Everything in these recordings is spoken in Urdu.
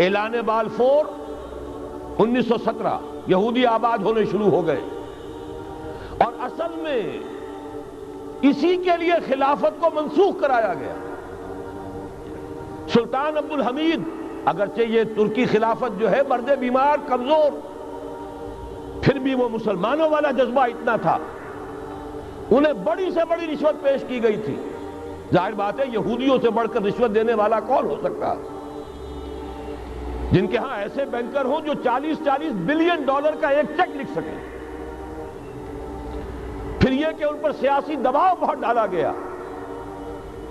اعلان بالفور 1917 یہودی آباد ہونے شروع ہو گئے، اور اصل میں اسی کے لیے خلافت کو منسوخ کرایا گیا۔ سلطان عبد الحمید، اگرچہ یہ ترکی خلافت جو ہے مرد بیمار کمزور، پھر بھی وہ مسلمانوں والا جذبہ اتنا تھا، انہیں بڑی سے بڑی رشوت پیش کی گئی تھی۔ ظاہر بات ہے یہودیوں سے بڑھ کر رشوت دینے والا کون ہو سکتا، جن کے ہاں ایسے بینکر ہوں جو 40 بلین ڈالر کا ایک چیک لکھ سکیں۔ پھر یہ کہ ان پر سیاسی دباؤ بہت ڈالا گیا،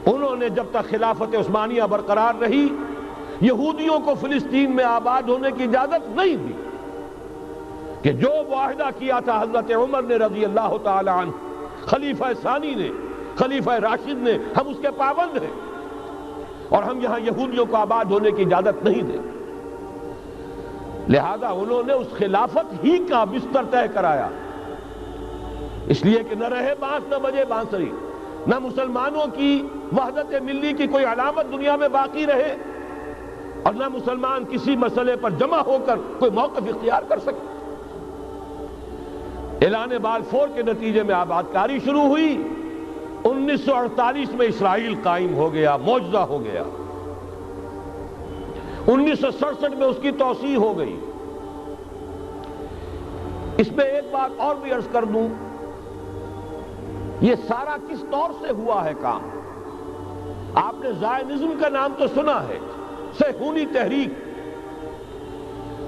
انہوں نے جب تک خلافت عثمانیہ برقرار رہی یہودیوں کو فلسطین میں آباد ہونے کی اجازت نہیں دی، کہ جو معاہدہ کیا تھا حضرت عمر نے رضی اللہ تعالی عنہ، خلیفہ ثانی نے، خلیفہ راشد نے، ہم اس کے پابند ہیں اور ہم یہاں یہودیوں کو آباد ہونے کی اجازت نہیں دیں۔ لہذا انہوں نے اس خلافت ہی کا بستر طے کرایا، اس لیے کہ نہ رہے بانس نہ بجے بانسری، نہ مسلمانوں کی وحدت ملی کی کوئی علامت دنیا میں باقی رہے، اور نہ مسلمان کسی مسئلے پر جمع ہو کر کوئی موقف اختیار کر سکے۔ اعلان بالفور کے نتیجے میں آباد کاری شروع ہوئی۔ 1948 میں اسرائیل قائم ہو گیا، معجزہ ہو گیا۔ 1967 میں اس کی توسیع ہو گئی۔ اس میں ایک بات اور بھی عرض کر دوں، یہ سارا کس طور سے ہوا ہے کام؟ آپ نے زائنزم کا نام تو سنا ہے، صہیونی تحریک۔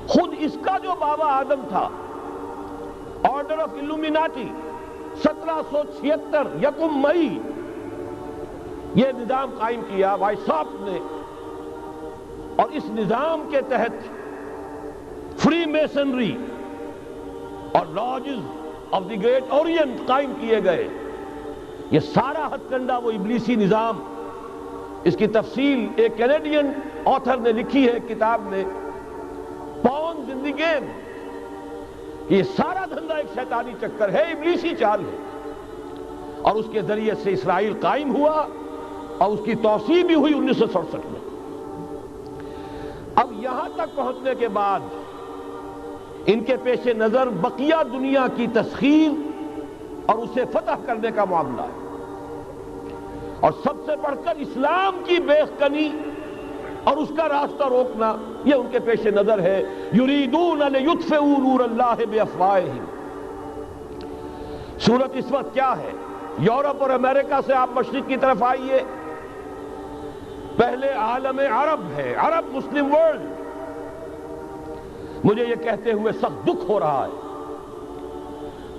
خود اس کا جو بابا آدم تھا، آرڈر آف الومیناٹی، 1776 یکم مئی یہ نظام قائم کیا وائساپ نے، اور اس نظام کے تحت فری میسنری اور lodges of the great Orient قائم کیے گئے۔ یہ سارا ہتھ کنڈا وہ ابلیسی نظام، اس کی تفصیل ایک کینیڈین آتھر نے لکھی ہے کتاب میں، پاونز ان دی گیم۔ یہ سارا دھندا ایک شیطانی چکر ہے، ابلیسی چال ہے، اور اس کے ذریعے سے اسرائیل قائم ہوا اور اس کی توسیع بھی ہوئی 1967 میں۔ اب یہاں تک پہنچنے کے بعد ان کے پیش نظر بقیہ دنیا کی تسخیر اور اسے فتح کرنے کا معاملہ ہے، اور سب سے بڑھ کر اسلام کی بیخکنی اور اس کا راستہ روکنا، یہ ان کے پیش نظر ہے۔ یریدون لیطفئوا نور اللہ بافواہہم۔ صورت اس وقت کیا ہے؟ یورپ اور امریکہ سے آپ مشرق کی طرف آئیے، پہلے عالم عرب ہے، عرب مسلم ورلڈ۔ مجھے یہ کہتے ہوئے سخت دکھ ہو رہا ہے،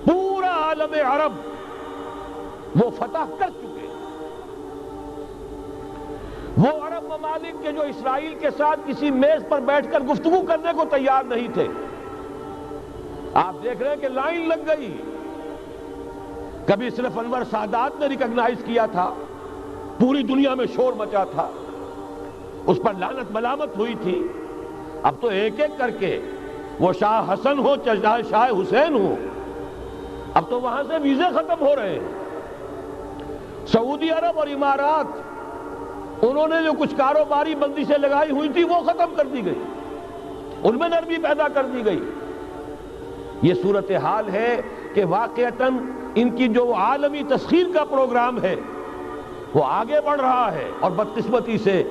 پورا عالم عرب وہ فتح کر چکے، وہ عرب ممالک کے جو اسرائیل کے ساتھ کسی میز پر بیٹھ کر گفتگو کرنے کو تیار نہیں تھے۔ آپ دیکھ رہے ہیں کہ لائن لگ گئی۔ کبھی صرف انور سادات نے ریکگنائز کیا تھا، پوری دنیا میں شور مچا تھا، اس پر لعنت ملامت ہوئی تھی۔ اب تو ایک ایک کر کے، وہ شاہ حسن ہو چاہے شاہ حسین ہو، اب تو وہاں سے ویزے ختم ہو رہے ہیں۔ سعودی عرب اور امارات، انہوں نے جو کچھ کاروباری بندشیں لگائی ہوئی تھی وہ ختم کر دی گئی، ان میں نرمی پیدا کر دی گئی۔ یہ صورتحال ہے کہ واقعتاً ان کی جو عالمی تسخیر کا پروگرام ہے وہ آگے بڑھ رہا ہے، اور بدقسمتی سے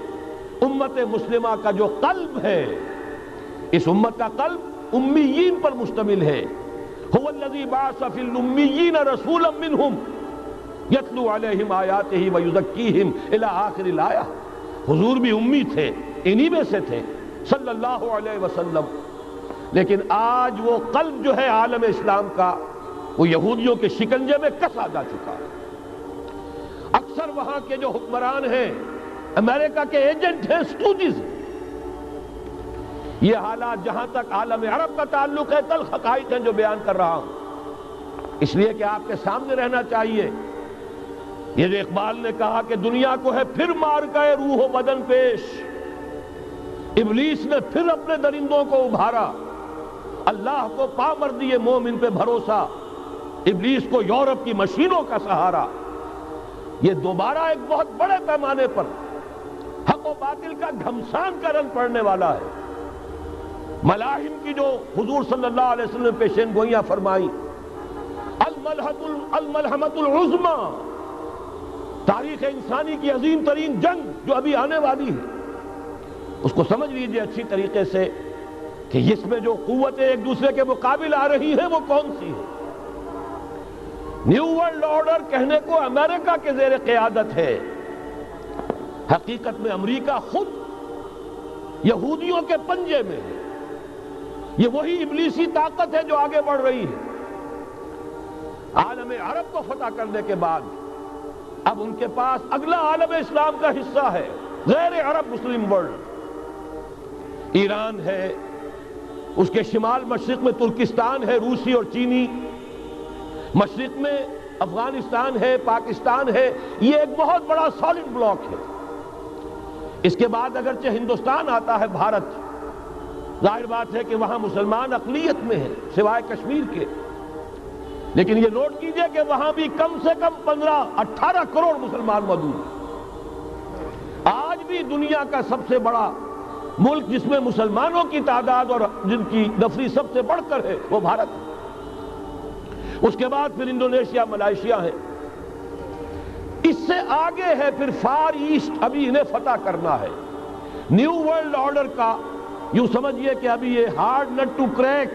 امت مسلمہ کا جو قلب ہے، اس امت کا قلب امیین پر مشتمل ہے۔ هو الذی بعث فی الامیین رسولا منہم یتلو علیہم آیاتہ ویزکیہم الی آخر الآیہ۔ حضور بھی امی تھے، انہی میں سے تھے صلی اللہ علیہ وسلم، لیکن آج وہ قلب جو ہے عالم اسلام کا، وہ یہودیوں کے شکنجے میں کسا جا چکا ہے۔ اکثر وہاں کے جو حکمران ہیں، امریکہ کے ایجنٹ ہیں، سٹوجز۔ یہ حالات جہاں تک عالم عرب کا تعلق ہے، تلخ حقائق ہیں جو بیان کر رہا ہوں، اس لیے کہ آپ کے سامنے رہنا چاہیے۔ یہ جو اقبال نے کہا کہ دنیا کو ہے پھر مار گئے روح و بدن پیش، ابلیس نے پھر اپنے درندوں کو ابھارا، اللہ کو پا مر دیے مومن پہ بھروسہ، ابلیس کو یورپ کی مشینوں کا سہارا۔ یہ دوبارہ ایک بہت بڑے پیمانے پر حق و باطل کا گھمسان کا رنگ پڑنے والا ہے۔ ملاحم کی جو حضور صلی اللہ علیہ وسلم نے پیشین گوئیاں فرمائی، الملحمۃ العظمی، تاریخ انسانی کی عظیم ترین جنگ جو ابھی آنے والی ہے، اس کو سمجھ لیجئے اچھی طریقے سے کہ اس میں جو قوتیں ایک دوسرے کے مقابل آ رہی ہیں وہ کون سی ہیں۔ نیو ورلڈ آرڈر کہنے کو امریکہ کے زیر قیادت ہے، حقیقت میں امریکہ خود یہودیوں کے پنجے میں ہے۔ یہ وہی ابلیسی طاقت ہے جو آگے بڑھ رہی ہے۔ عالم عرب کو فتح کرنے کے بعد اب ان کے پاس اگلا عالم اسلام کا حصہ ہے، غیر عرب مسلم ورلڈ۔ ایران ہے، اس کے شمال مشرق میں ترکستان ہے، روسی اور چینی، مشرق میں افغانستان ہے، پاکستان ہے۔ یہ ایک بہت بڑا سالڈ بلاک ہے۔ اس کے بعد اگرچہ ہندوستان آتا ہے، بھارت، ظاہر بات ہے کہ وہاں مسلمان اقلیت میں ہیں سوائے کشمیر کے، لیکن یہ نوٹ کیجئے کہ وہاں بھی کم سے کم 15-18 کروڑ مسلمان موجود ہیں۔ آج بھی دنیا کا سب سے بڑا ملک جس میں مسلمانوں کی تعداد اور جن کی نفری سب سے بڑھ کر ہے وہ بھارت ہے۔ اس کے بعد پھر انڈونیشیا، ملائیشیا ہے، اس سے آگے ہے پھر فار ایسٹ، ابھی انہیں فتح کرنا ہے۔ نیو ورلڈ آرڈر کا یوں سمجھئے کہ ابھی یہ ہارڈ نٹ ٹو کریک،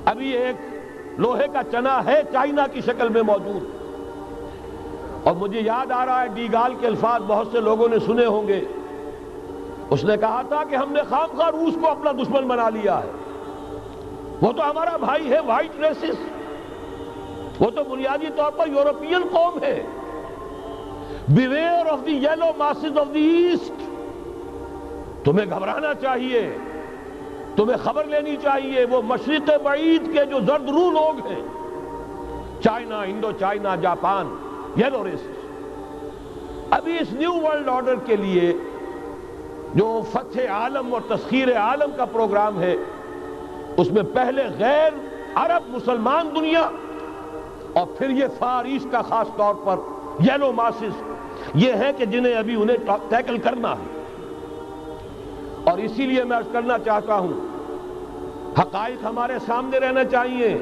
ابھی ایک لوہے کا چنا ہے چائنا کی شکل میں موجود۔ اور مجھے یاد آ رہا ہے ڈی گال کے الفاظ بہت سے لوگوں نے سنے ہوں گے، اس نے کہا تھا کہ ہم نے خام خواہ روس کو اپنا دشمن بنا لیا ہے، وہ تو ہمارا بھائی ہے، وائٹ ریسس، وہ تو بنیادی طور پر یورپین قوم ہے۔ Beware of the yellow masses of the east, تمہیں گھبرانا چاہیے، تمہیں خبر لینی چاہیے، وہ مشرق بعید کے جو زرد رو لوگ ہیں، China, Indo China, Japan, yellow races. ابھی اس نیو ورلڈ آرڈر کے لیے جو فتح عالم اور تسخیر عالم کا پروگرام ہے، اس میں پہلے غیر عرب مسلمان دنیا اور پھر یہ فار ایسٹ کا خاص طور پر یلو ماسز، یہ ہے کہ جنہیں ابھی انہیں ٹیکل کرنا ہے۔ اور اسی لیے میں عرض کرنا چاہتا ہوں، حقائق ہمارے سامنے رہنا چاہیے۔